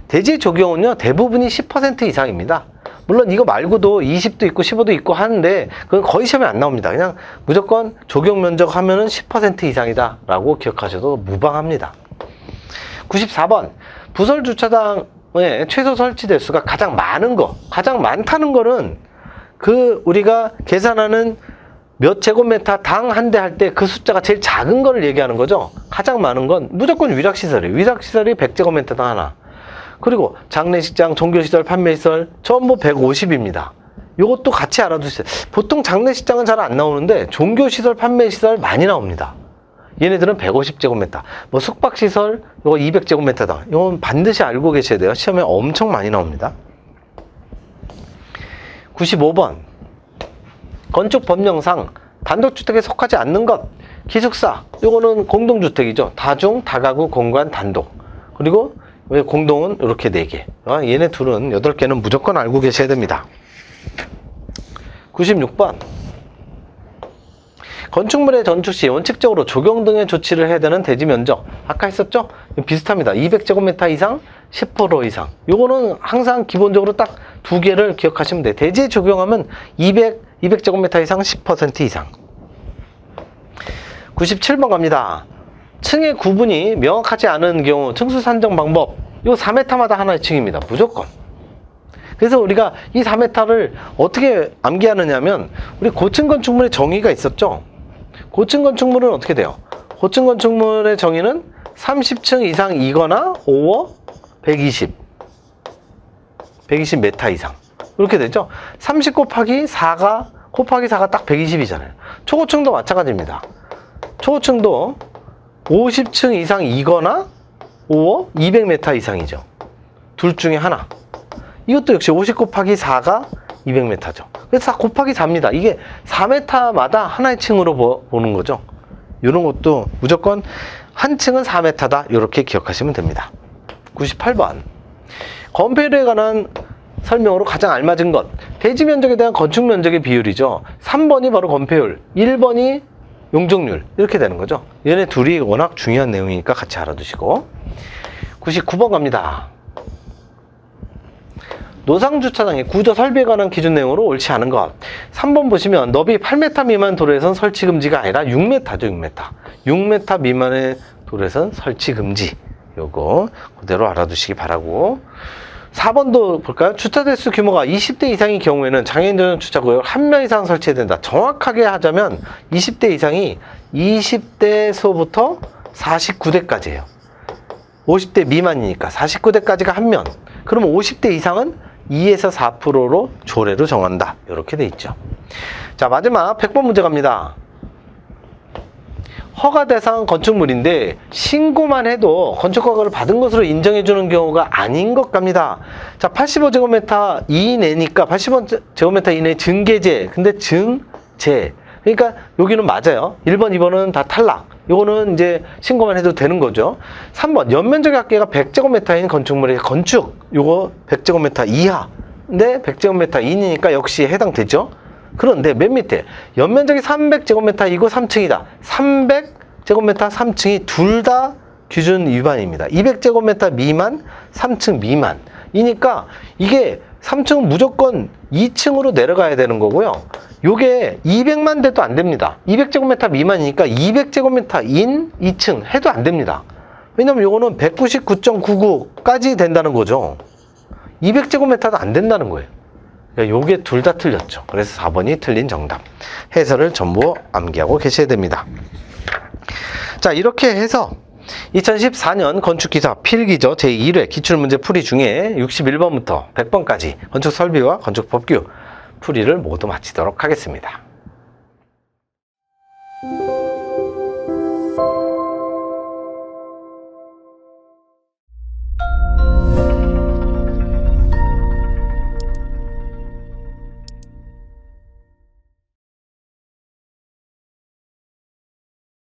대지의 조경은요, 대부분이 10% 이상입니다. 물론 이거 말고도 20도 있고 15도 있고 하는데 그건 거의 시험에 안 나옵니다. 그냥 무조건 조경 면적 하면은 10% 이상이다 라고 기억하셔도 무방합니다. 94번 부설 주차장의 최소 설치 대수가 가장 많은 거, 가장 많다는 거는 그 우리가 계산하는 몇 제곱미터 당 한 대 할 때 그 숫자가 제일 작은 거를 얘기하는 거죠. 가장 많은 건 무조건 위락시설이에요. 위락시설이 100제곱미터당 하나. 그리고 장례식장, 종교시설, 판매시설 전부 150입니다. 이것도 같이 알아두세요. 보통 장례식장은 잘 안 나오는데 종교시설, 판매시설 많이 나옵니다. 얘네들은 150제곱미터. 뭐 숙박시설 이거 200제곱미터당. 이건 반드시 알고 계셔야 돼요. 시험에 엄청 많이 나옵니다. 95번 건축 법령상 단독주택에 속하지 않는 것. 기숙사 이거는 공동주택이죠. 다중, 다가구, 공간, 단독. 그리고 공동은 이렇게 4개. 얘네 둘은 8개는 무조건 알고 계셔야 됩니다. 96번 건축물의 건축 시 원칙적으로 조경 등의 조치를 해야 되는 대지 면적. 아까 했었죠? 비슷합니다. 200제곱미터 이상 10% 이상. 요거는 항상 기본적으로 딱 2개를 기억하시면 돼요. 대지에 적용하면 200제곱미터 이상 10% 이상. 97번 갑니다. 층의 구분이 명확하지 않은 경우 층수 산정 방법. 요 4m마다 하나의 층입니다. 무조건. 그래서 우리가 이 4m를 어떻게 암기하느냐면 우리 고층 건축물의 정의가 있었죠. 고층 건축물은 어떻게 돼요? 고층 건축물의 정의는 30층 이상이거나 5어 120 120m 이상 이렇게 되죠. 30 곱하기 4가 딱 120이잖아요. 초고층도 마찬가지입니다. 초고층도 50층 이상이거나 5어 200m 이상이죠. 둘 중에 하나. 이것도 역시 50 곱하기 4가 200m죠. 그래서 4 곱하기 4입니다. 이게 4m마다 하나의 층으로 보는 거죠. 이런 것도 무조건 한 층은 4m다. 이렇게 기억하시면 됩니다. 98번 건폐율에 관한 설명으로 가장 알맞은 것. 대지 면적에 대한 건축 면적의 비율이죠. 3번이 바로 건폐율, 1번이 용적률. 이렇게 되는 거죠. 얘네 둘이 워낙 중요한 내용이니까 같이 알아두시고. 99번 갑니다. 노상주차장의 구조 설비에 관한 기준 내용으로 옳지 않은 것. 3번 보시면 너비 8m 미만 도로에선 설치 금지가 아니라 6m죠. 6m. 6m 미만의 도로에선 설치 금지. 요거 그대로 알아두시기 바라고. 4번도 볼까요? 주차 대수 규모가 20대 이상의 경우에는 장애인 전용 주차구역 1명 이상 설치해야 된다. 정확하게 하자면 20대 이상이 20대소부터 49대까지예요. 50대 미만이니까 49대까지가 1명. 그러면 50대 이상은 2에서 4%로 조례로 정한다. 이렇게 돼 있죠. 자, 마지막 100번 문제 갑니다. 허가 대상 건축물인데 신고만 해도 건축허가를 받은 것으로 인정해 주는 경우가 아닌 것 갑니다. 자, 85제곱미터 이내니까 85제곱미터 이내 증개제. 근데 증제. 그러니까 여기는 맞아요. 1번, 2번은 다 탈락. 요거는 이제 신고만 해도 되는 거죠. 3번 연면적의 합계가 100제곱미터인 건축물의 건축. 요거 100제곱미터 이하. 근데 100제곱미터 이내니까 역시 해당되죠. 그런데 맨 밑에 연면적이 300제곱미터이고 3층이다. 300제곱미터 3층이 둘 다 기준 위반입니다. 200제곱미터 미만, 3층 미만. 이니까 이게 3층은 무조건 2층으로 내려가야 되는 거고요. 요게 200만 돼도 안 됩니다. 200제곱미터 미만이니까 200제곱미터인 2층 해도 안 됩니다. 왜냐면 요거는 199.99까지 된다는 거죠. 200제곱미터도 안 된다는 거예요. 요게 둘 다 틀렸죠. 그래서 4번이 틀린 정답. 해설을 전부 암기하고 계셔야 됩니다. 자, 이렇게 해서 2014년 건축기사 필기죠. 제1회 기출문제 풀이 중에 61번부터 100번까지 건축설비와 건축법규 풀이를 모두 마치도록 하겠습니다.